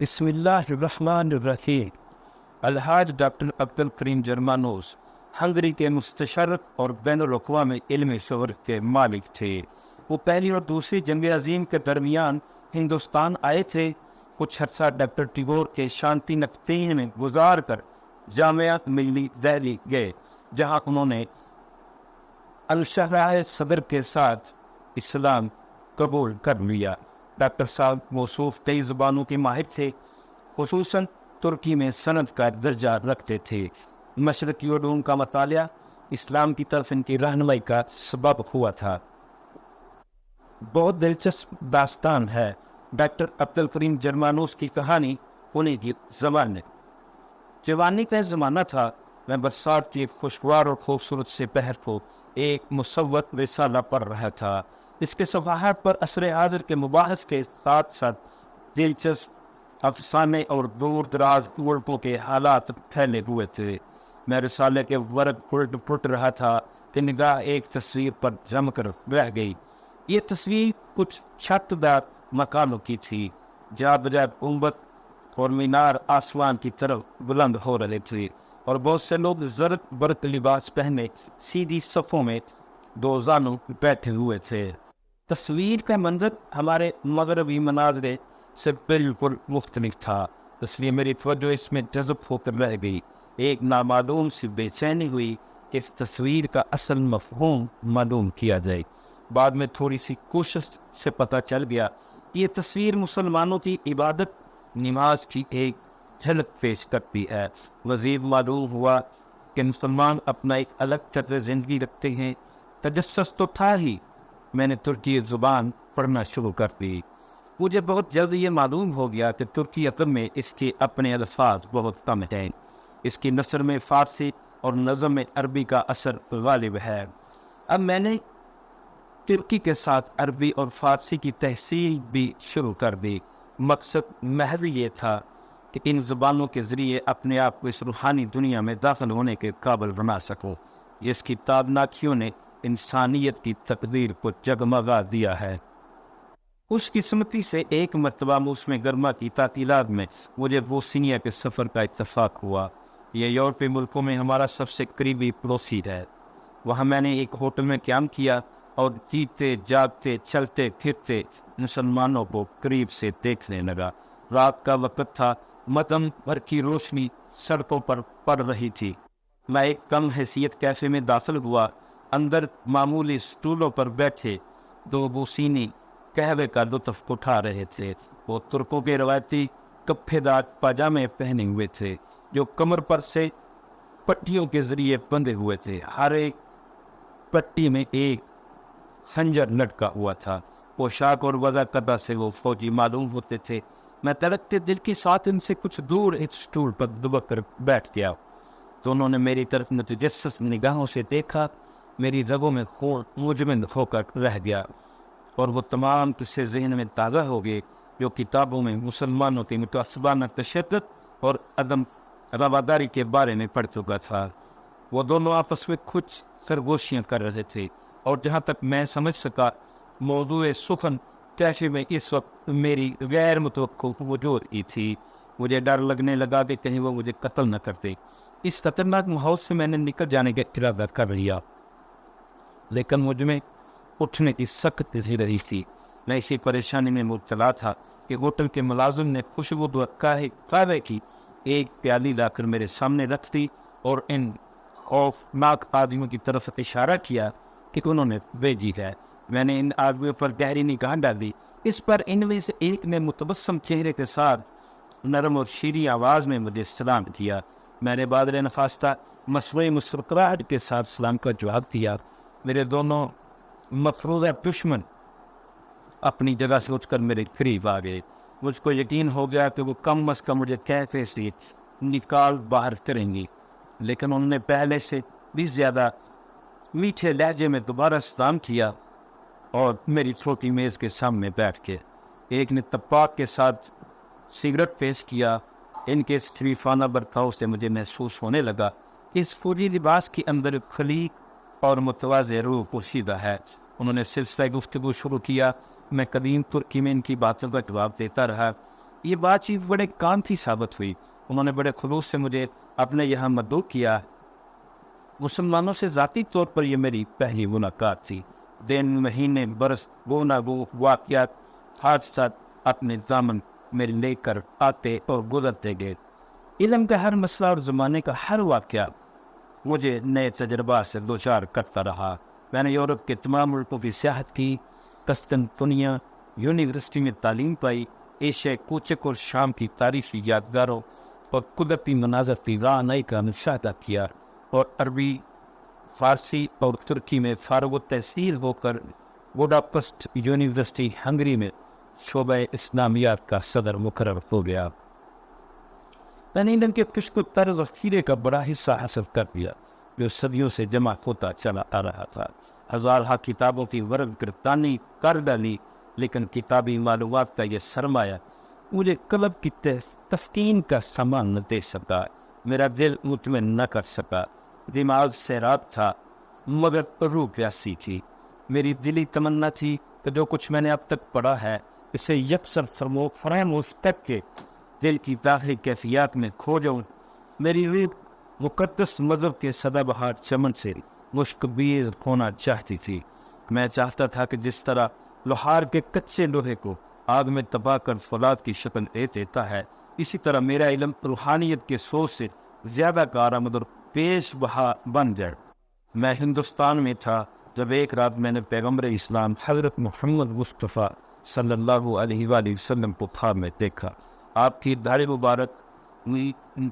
بسم اللہ الرحمن الرحیم۔ الحاج ڈاکٹر عبد الکریم جرمانوس ہنگری کے مستشرق اور بین الاقوامی علمی شہرت کے مالک تھے۔ وہ پہلی اور دوسری جنگ عظیم کے درمیان ہندوستان آئے تھے۔ کچھ عرصہ ڈاکٹر ٹیگور کے شانتی نکتین میں گزار کر جامعہ ملی دہلی گئے، جہاں انہوں نے الشرح صدر کے ساتھ اسلام قبول کر لیا۔ ڈاکٹر صاحب موصوف کئی زبانوں کے ماہر تھے، خصوصاً ترکی میں سند کا درجہ رکھتے تھے۔ مشرقی علوم کا مطالعہ اسلام کی طرف ان کی رہنمائی کا سبب ہوا تھا۔ بہت دلچسپ داستان ہے ڈاکٹر عبد الکریم جرمانوس کی کہانی۔ انہیں کی زبان جوانی کا زمانہ تھا۔ میں برسات کی خوشگوار اور خوبصورت سے پہر کو ایک مصوت رسالہ پڑھ رہا تھا۔ اس کے صفحات پر عصر حاضر کے مباحث کے ساتھ ساتھ دلچسپ افسانے اور دور دراز ملکوں کے حالات پھیلے ہوئے تھے۔ میں رسالے کے ورق الٹ پلٹ رہا تھا کہ نگاہ ایک تصویر پر جم کر رہ گئی۔ یہ تصویر کچھ چھت دار مکانوں کی تھی، جہاں بجائے گنبد اور مینار آسمان کی طرف بلند ہو رہے تھے، اور بہت سے لوگ زرد برق لباس پہنے سیدھی صفوں میں دو زانوں بیٹھے ہوئے تھے۔ تصویر کا منظر ہمارے مغربی مناظرے سے بالکل مختلف تھا، اس لیے میری توجہ اس میں جذب ہو کر رہ گئی۔ ایک نامعلوم سی بے چینی ہوئی کہ اس تصویر کا اصل مفہوم معلوم کیا جائے۔ بعد میں تھوڑی سی کوشش سے پتہ چل گیا کہ یہ تصویر مسلمانوں کی عبادت نماز کی ایک جھلک پیش کرتی ہے۔ مزید معلوم ہوا کہ مسلمان اپنا ایک الگ طرز زندگی رکھتے ہیں۔ تجسس تو تھا ہی، میں نے ترکی زبان پڑھنا شروع کر دی۔ مجھے بہت جلد یہ معلوم ہو گیا کہ ترکی ادب میں اس کے اپنے الفاظ بہت کم ہیں۔ اس کی نثر میں فارسی اور نظم میں عربی کا اثر غالب ہے۔ اب میں نے ترکی کے ساتھ عربی اور فارسی کی تحصیل بھی شروع کر دی۔ مقصد محض یہ تھا کہ ان زبانوں کے ذریعے اپنے آپ کو اس روحانی دنیا میں داخل ہونے کے قابل بنا سکوں، جس کی تابناکیوں نے انسانیت کی تقدیر کو جگمگا دیا ہے۔ خوش قسمتی سے ایک مرتبہ موسم گرما کی تعطیلات میں مجھے بوسنیا کے سفر کا اتفاق ہوا۔ یہ یورپی ملکوں میں ہمارا سب سے قریبی پڑوسی ہے۔ وہاں میں نے ایک ہوٹل میں قیام کیا اور جیتے جاگتے چلتے پھرتے مسلمانوں کو قریب سے دیکھنے لگا۔ رات کا وقت تھا، مدھم بھر کی روشنی سڑکوں پر پڑ رہی تھی۔ میں ایک کم حیثیت کیفے میں داخل ہوا۔ اندر معمولی سٹولوں پر بیٹھے دو بوسینی قہوے کا لطف اٹھا رہے تھے۔ وہ ترکوں کے روایتی کپھے دار پاجامے پہنے ہوئے تھے، جو کمر پر سے پٹیوں کے ذریعے بندھے ہوئے تھے۔ ہر ایک پٹی میں ایک خنجر لٹکا ہوا تھا۔ پوشاک اور وضاقتہ سے وہ فوجی معلوم ہوتے تھے۔ میں تڑپتے دل کے ساتھ ان سے کچھ دور ایک سٹول پر دبک کر بیٹھ گیا۔ دونوں نے میری طرف متجسس نگاہوں سے دیکھا۔ میری رگوں میں خون مجمد ہو کر رہ گیا، اور وہ تمام قصے ذہن میں تازہ ہو گئے جو کتابوں میں مسلمانوں کی متعصبانہ تشدد اور عدم رواداری کے بارے میں پڑھ چکا تھا۔ وہ دونوں آپس میں کچھ سرگوشیاں کر رہے تھے، اور جہاں تک میں سمجھ سکا موضوع سخن کیفے میں اس وقت میری غیر متوقع وجود کی تھی۔ مجھے ڈر لگنے لگا کہ کہیں وہ مجھے قتل نہ کرتے۔ اس خطرناک ماحول سے میں نے نکل جانے کا ارادہ کر لیا، لیکن مجھ میں اٹھنے کی سخت ہی رہی تھی۔ میں اسی پریشانی میں مبتلا تھا کہ ہوٹل کے ملازم نے خوشبودار قہوے کی ایک پیالی لا کر میرے سامنے رکھ دی، اور ان خوفناک آدمیوں کی طرف اشارہ کیا کہ انہوں نے بھیجی ہے۔ میں نے ان آدمیوں پر گہری نگاہ ڈالی۔ اس پر ان میں سے ایک نے متبسم چہرے کے ساتھ نرم اور شیریں آواز میں مجھے سلام کیا۔ میں نے بادل نخواستہ مصنوعی مسکراہٹ کے ساتھ سلام کا جواب دیا۔ میرے دونوں مفروضہ دشمن اپنی جگہ سے اٹھ کر میرے قریب آ گئے۔ مجھ کو یقین ہو گیا کہ وہ کم از کم مجھے کیفے سے نکال باہر کریں گی، لیکن انہوں نے پہلے سے بھی زیادہ میٹھے لہجے میں دوبارہ سلام کیا اور میری چھوٹی میز کے سامنے بیٹھ کے ایک نے تپاک کے ساتھ سگریٹ پیش کیا۔ ان کے شریفانہ برتاؤ سے مجھے محسوس ہونے لگا کہ اس فوجی لباس کے اندر خلیق اور متواضع روح پوشیدہ ہے۔ انہوں نے سلسلہ گفتگو شروع کیا۔ میں قدیم ترکی میں ان کی باتوں کا جواب دیتا رہا۔ یہ بات چیت بڑے کام کی ثابت ہوئی. انہوں نے بڑے خلوص سے مجھے اپنے یہاں مدعو کیا. مسلمانوں سے ذاتی طور پر یہ میری پہلی ملاقات تھی. دن مہینے برس وہ نہ وہ واقعات حادثات اپنے دامن میں لے کر آتے اور گزرتے گئے. علم کا ہر مسئلہ اور زمانے کا ہر واقعہ مجھے نئے تجربات سے دوچار کرتا رہا. میں نے یورپ کے تمام ملکوں کی سیاحت کی، قسطنطنیہ یونیورسٹی میں تعلیم پائی، ایشیا کوچک اور شام کی تاریخی یادگاروں اور قدرتی مناظر کی رعنائی کا مشاہدہ کیا، اور عربی، فارسی اور ترکی میں فارغ التحصیل ہو کر بوڈاپسٹ یونیورسٹی ہنگری میں شعبہ اسلامیات کا صدر مقرر ہو گیا. میں نے علم کے خشک و تر ذخیرے کا بڑا حصہ حاصل کر لیا جو صدیوں سے جمع ہوتا چلا آ رہا تھا. ہزارہ کتابوں کی ورق گردانی کر ڈالی، لیکن کتابی معلومات کا یہ سرمایہ مجھے قلب کی تسکین کا سامان نہ دے سکا. میرا دل مطمئن نہ کر سکا. دماغ سیراب تھا مگر روح پیاسی تھی. میری دلی تمنا تھی کہ جو کچھ میں نے اب تک پڑھا ہے اسے یکسر فراموش کر کے دل کی داخلی کیفیات میں کھو جاؤں. میری روح مقدس مذہب کے سدا بہار چمن سے مشکبیز ہونا چاہتی تھی. میں چاہتا تھا کہ جس طرح لوہار کے کچے لوہے کو آگ میں تباہ کر فولاد کی شکل دے دیتا ہے، اسی طرح میرا علم روحانیت کے سوچ سے زیادہ کارآمد اور پیش بہا بن جائے. میں ہندوستان میں تھا جب ایک رات میں نے پیغمبر اسلام حضرت محمد مصطفیٰ صلی اللہ علیہ وآلہ وسلم کو خواب میں دیکھا. آپ کی داڑھی مبارک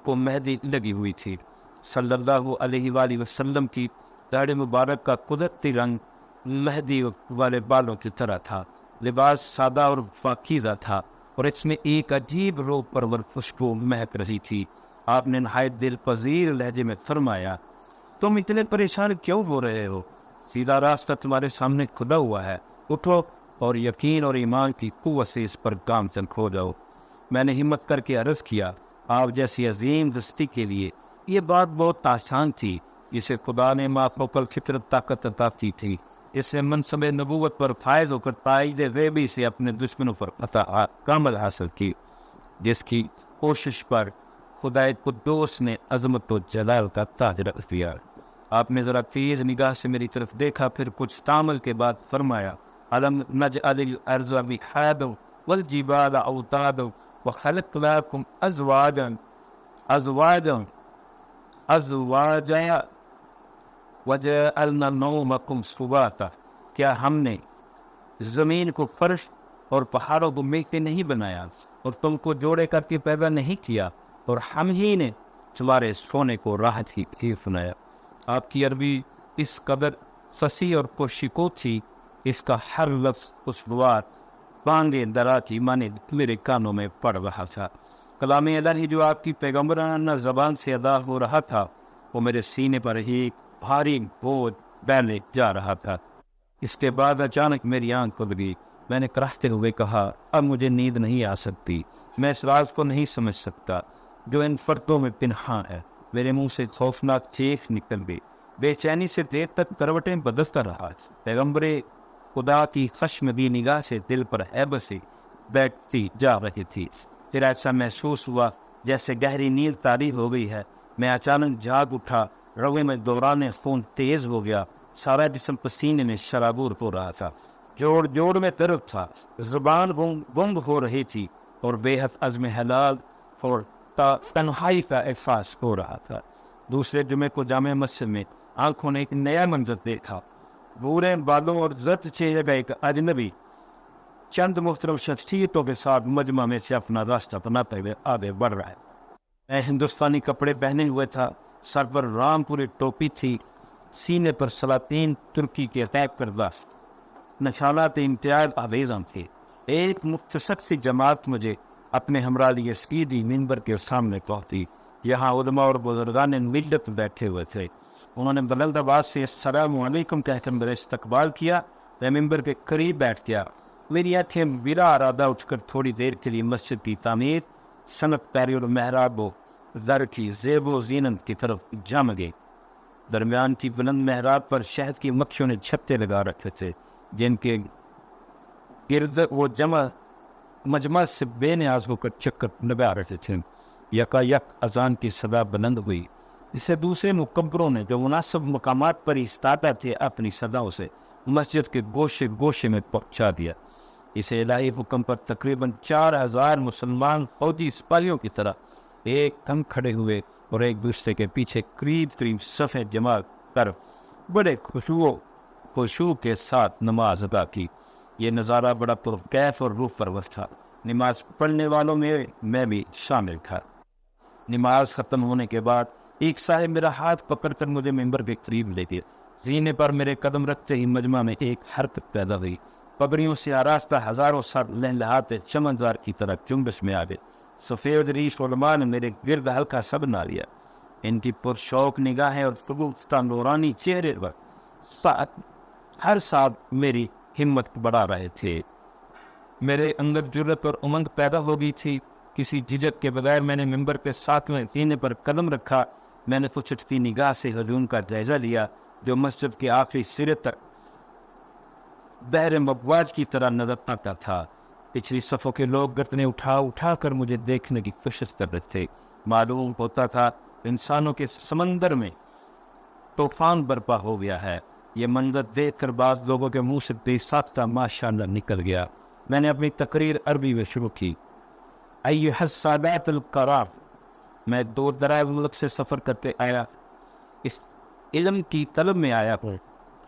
کو مہندی لگی ہوئی تھی. صلی اللہ علیہ وآلہ وسلم کی داڑھی مبارک کا قدرتی رنگ مہندی والے بالوں کی طرح تھا. لباس سادہ اور پاکیزہ تھا اور اس میں ایک عجیب روح پرور خوشبو مہک رہی تھی. آپ نے نہایت دل پذیر لہجے میں فرمایا، تم اتنے پریشان کیوں ہو رہے ہو؟ سیدھا راستہ تمہارے سامنے کھلا ہوا ہے. اٹھو اور یقین اور ایمان کی قوت سے اس پر کام چل کھو جاؤ. میں نے ہمت کر کے عرض کیا، آپ جیسی عظیم ہستی کے لیے یہ بات بہت آسان تھی. جسے خدا نے مافوق الفطرت طاقت عطا کی تھی، اس سے منصب نبوت پر فائز ہو کر تائید غیبی سے اپنے دشمنوں پر فتح کامل حاصل کی، جس کی کوشش پر خدائے قدوس نے عظمت و جلال کا تاج رکھ دیا. آپ نے ذرا تیز نگاہ سے میری طرف دیکھا، پھر کچھ تامل کے بعد فرمایا، الم نجعل الارض مہادا والجبال اوتادا وخلقناکم ازواجا وجعلنا نومکم سباتا. کیا ہم نے زمین کو فرش اور پہاڑوں کو مل کے نہیں بنایا اور تم کو جوڑے کر کے پیدا نہیں کیا، اور ہم ہی نے تمہارے سونے کو راحت ہی بنایا. آپ کی عربی اس قدر فصیح اور پرشکو تھی، اس کا ہر لفظ خوشگوار بانگے درا کی مانے میرے کانوں میں پڑ رہا تھا. کلام الہی جو آپ کی پیغمبرانہ زبان سے ادا ہو رہا تھا وہ میرے سینے پر ایک بھاری بوجھ بہنے جا رہا تھا. اس کے بعد اچانک میری آنکھ کھل گئی. میں نے کراہتے ہوئے کہا، اب مجھے نیند نہیں آ سکتی. میں اس راز کو نہیں سمجھ سکتا جو ان پردوں میں پنہاں ہے. میرے منہ سے خوفناک چیخ نکل گئی. بے چینی سے دیر تک کروٹیں بدلتا رہا. پیغمبر خدا کی خشم بھی نگاہ سے دل پر ہیبت سے بیٹھتی جا رہی تھی. پھر ایسا محسوس ہوا جیسے گہری نیند طاری ہو گئی ہے. میں اچانک جاگ اٹھا. روے میں دوران خون تیز ہو گیا. سارا جسم پسینے میں شرابور ہو رہا تھا. جوڑ جوڑ میں درد تھا. زبان گنگ ہو رہی تھی اور بے حد عزم حلال اور تنہائی کا احساس ہو رہا تھا. دوسرے جمعے کو جامع مسجد میں آنکھوں نے ایک نیا منظر دیکھا. بورے بالوں اور زرد چہرے کا ایک اجنبی چند محترم شخصیتوں کے ساتھ مجمع میں سے اپنا راستہ بناتے ہوئے آگے بڑھ رہا ہے. میں ہندوستانی کپڑے پہنے ہوئے تھا. سر پر رام پوری ٹوپی تھی. سینے پر سلاطین ترکی کے غیب کردہ نشانات امتیاز آویزاں تھے. ایک مختصر سی جماعت مجھے اپنے ہمراہ لیے سیدھی منبر کے سامنے پہنچی. یہاں علماء اور بزرگان ملت بیٹھے ہوئے تھے. انہوں نے بلند آواز سے السلام علیکم کہہ کر میرا استقبال کیا. میں منبر کے قریب بیٹھ گیا. میری آنکھیں بلا ارادہ اٹھ کر تھوڑی دیر کے لیے مسجد کی تعمیر، صنعت کاری اور محراب و در کی زیب و زینت کی طرف جم گئے. درمیان کی بلند محراب پر شہد کی مکھیوں نے چھتے لگا رکھے تھے جن کے گرد وہ جمع مجمع سے بے نیاز ہو کر چکر لگا رہے تھے۔ یکا یک اذان کی صدا بلند ہوئی، جسے دوسرے مکبروں نے جو مناسب مقامات پر استاتا تھے اپنی صداؤں سے مسجد کے گوشے گوشے میں پہنچا دیا۔ اس الہی حکم پر تقریباً 4000 مسلمان فوجی سپاہیوں کی طرح ایک دم کھڑے ہوئے اور ایک دوسرے کے پیچھے قریب صفیں جمع کر بڑے خشوع کے ساتھ نماز ادا کی۔ یہ نظارہ بڑا پرکیف اور روح پرور تھا۔ نماز پڑھنے والوں میں بھی شامل تھا۔ نماز ختم ہونے کے بعد ایک صاحب میرا ہاتھ پکڑ کر مجھے ممبر کے قریب لے گئے۔ سینے پر میرے قدم رکھتے ہی مجمع میں ایک حرکت پیدا ہوئی۔ پگڑیوں سے آراستہ ہزاروں سر لہلہاتے چمنزار کی طرح جنبش میں آ گئے۔ سفید ریش علماء نے میرے گرد ہلکا سا بنا لیا۔ ان کی پرشوق نگاہیں اور فروختہ نورانی چہرے پر ہر ساتھ میری ہمت بڑھا رہے تھے۔ میرے اندر جرت اور امنگ پیدا ہو گئی تھی۔ کسی جھجک کے بغیر میں نے ممبر کے 7ویں سینے پر قدم رکھا۔ میں نے پچھتی نگاہ سے ہجوم کا جائزہ لیا جو مسجد کے آخری سرے تک بحر مبواج کی طرح نظر آتا تھا۔ پچھلی صفوں کے لوگ گردنیں اٹھا کر مجھے دیکھنے کی کوشش کر رہے تھے۔ معلوم ہوتا تھا انسانوں کے سمندر میں طوفان برپا ہو گیا ہے۔ یہ منظر دیکھ کر بعض لوگوں کے منہ سے بے ساختہ ماشاءاللہ نکل گیا۔ میں نے اپنی تقریر عربی میں شروع کی۔ ایھا السادات الکرام، میں دور دراز ملک سے سفر کرتے آیا، اس علم کی طلب میں آیا ہوں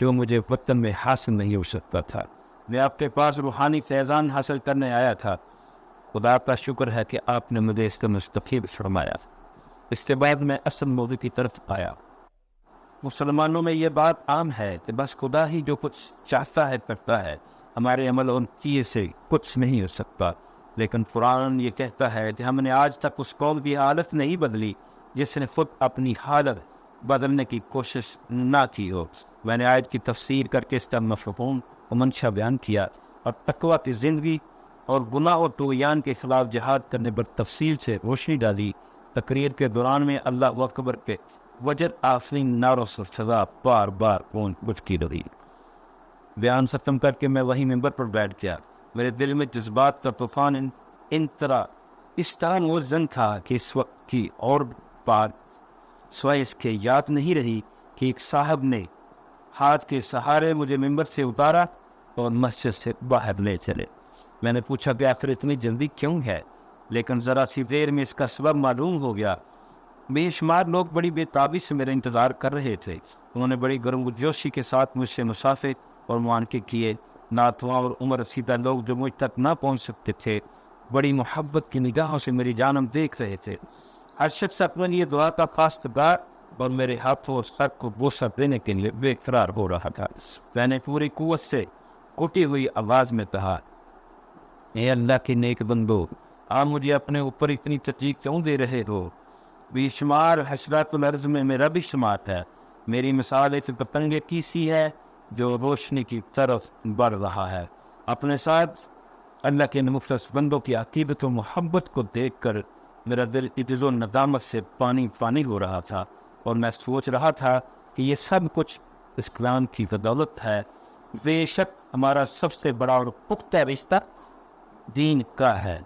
جو مجھے وطن میں حاصل نہیں ہو سکتا تھا۔ میں آپ کے پاس روحانی فیضان حاصل کرنے آیا تھا۔ خدا کا شکر ہے کہ آپ نے مجھے اس کا مستفید فرمایا۔ اس کے بعد میں اصل موضوع کی طرف آیا۔ مسلمانوں میں یہ بات عام ہے کہ بس خدا ہی جو کچھ چاہتا ہے کرتا ہے، ہمارے عمل اور کیے سے کچھ نہیں ہو سکتا۔ لیکن قرآن یہ کہتا ہے کہ ہم نے آج تک اس قوم کی حالت نہیں بدلی جس نے خود اپنی حالت بدلنے کی کوشش نہ کی ہو۔ میں نے آیت کی تفسیر کر کے اس کا مفہوم و منشا بیان کیا اور تقویٰ کی زندگی اور گناہ و طغیان کے خلاف جہاد کرنے پر تفصیل سے روشنی ڈالی۔ تقریر کے دوران میں اللہ اکبر کے وجر آفرین نعروں سے فضا بار بار گونجتی رہی۔ بیان ختم کر کے میں وہی ممبر پر بیٹھ گیا۔ میرے دل میں جذبات کا طوفان اس طرح موزن تھا کہ اس وقت کی اور بات سوائے اس کے یاد نہیں رہی کہ ایک صاحب نے ہاتھ کے سہارے مجھے ممبر سے اتارا اور مسجد سے باہر لے چلے۔ میں نے پوچھا کہ آخر اتنی جلدی کیوں ہے، لیکن ذرا سی دیر میں اس کا سبب معلوم ہو گیا۔ بے شمار لوگ بڑی بے تابی سے میرا انتظار کر رہے تھے۔ انہوں نے بڑی گرم جوشی کے ساتھ مجھ سے مسافے اور معانقے کیے۔ ناتواں اور عمر رسیدہ لوگ جو مجھ تک نہ پہنچ سکتے تھے بڑی محبت کی نگاہوں سے میری جانب دیکھ رہے تھے۔ ہر شخص اپنے لیے دعا کا خواستگار اور میرے ہاتھوں اور سر کو بوسہ دینے کے لیے بے قرار ہو رہا تھا۔ میں نے پوری قوت سے کٹی ہوئی آواز میں کہا، اے اللہ کے نیک بندو، آپ مجھے اپنے اوپر اتنی تکلیف کیوں دے رہے ہو؟ بے شمار حشرات الارض میں میرا بھی شمار ہے۔ میری مثال ایک پتنگے کی سی ہے جو روشنی کی طرف بڑھ رہا ہے۔ اپنے ساتھ اللہ کے مخلص بندوں کی عقیدت و محبت کو دیکھ کر میرا دل عجز و ندامت سے پانی ہو رہا تھا، اور میں سوچ رہا تھا کہ یہ سب کچھ اسلام کی بدولت ہے۔ بے شک ہمارا سب سے بڑا اور پختہ رشتہ دین کا ہے۔